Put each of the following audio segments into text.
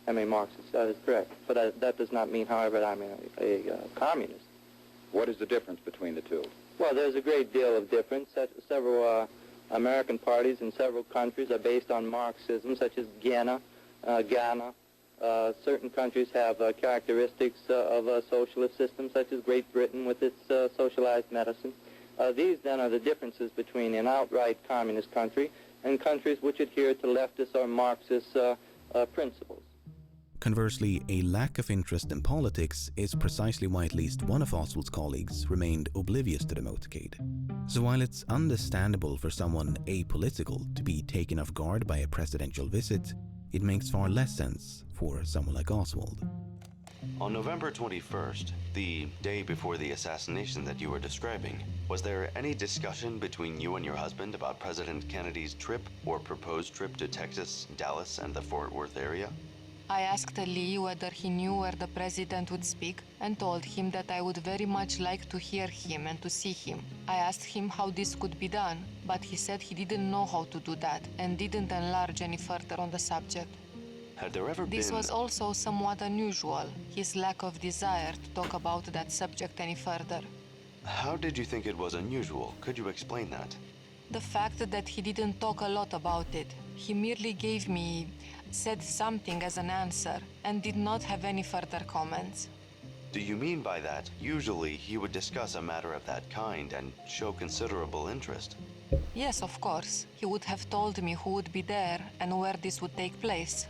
I'm a Marxist. That is correct. But that does not mean, however, that I'm a communist. What is the difference between the two? Well, there's a great deal of difference. Several American parties in several countries are based on Marxism, such as Ghana. Certain countries have characteristics of a socialist system, such as Great Britain with its socialized medicine. These, then, are the differences between an outright communist country and countries which adhere to leftist or Marxist principles. Conversely, a lack of interest in politics is precisely why at least one of Oswald's colleagues remained oblivious to the motorcade. So while it's understandable for someone apolitical to be taken off guard by a presidential visit, it makes far less sense for someone like Oswald. On November 21st, the day before the assassination that you were describing, was there any discussion between you and your husband about President Kennedy's trip or proposed trip to Texas, Dallas, and the Fort Worth area? I asked Lee whether he knew where the president would speak and told him that I would very much like to hear him and to see him. I asked him how this could be done, but he said he didn't know how to do that and didn't enlarge any further on the subject. Had there ever This been... was also somewhat unusual, his lack of desire to talk about that subject any further. How did you think it was unusual? Could you explain that? The fact that he didn't talk a lot about it. He merely said something as an answer and did not have any further comments. Do you mean by that, usually he would discuss a matter of that kind and show considerable interest? Yes, of course. He would have told me who would be there and where this would take place.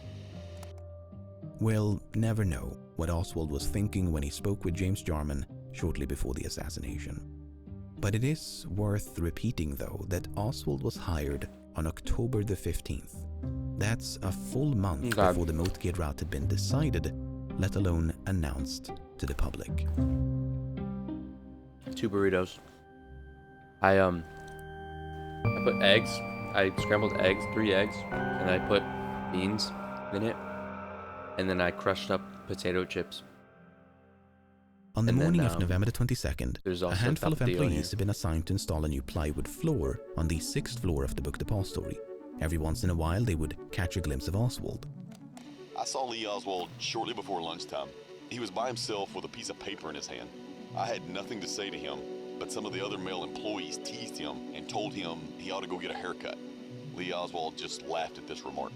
We'll never know what Oswald was thinking when he spoke with James Jarman shortly before the assassination. But it is worth repeating, though, that Oswald was hired on October the 15th. That's a full month before the motorcade route had been decided, let alone announced to the public. 2 burritos. I put eggs. I scrambled eggs, 3 eggs, and I put beans in it. And then I crushed up potato chips. On the morning of November the 22nd, a handful of employees here. have been assigned to install a new plywood floor on the 6th floor of the book depository. Every once in a while, they would catch a glimpse of Oswald. I saw Lee Oswald shortly before lunchtime. He was by himself with a piece of paper in his hand. I had nothing to say to him, but some of the other male employees teased him and told him he ought to go get a haircut. Lee Oswald just laughed at this remark.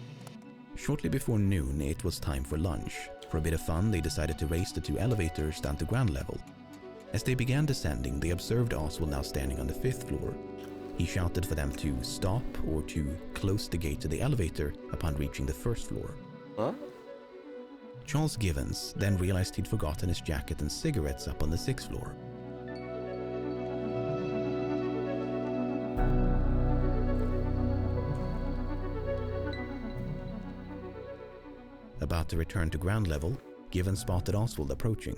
Shortly before noon, it was time for lunch. For a bit of fun, they decided to race the 2 elevators down to ground level. As they began descending, they observed Oswald now standing on the 5th floor. He shouted for them to stop or to close the gate to the elevator upon reaching the 1st floor. Huh? Charles Givens then realized he'd forgotten his jacket and cigarettes up on the 6th floor. About to return to ground level, Givens spotted Oswald approaching.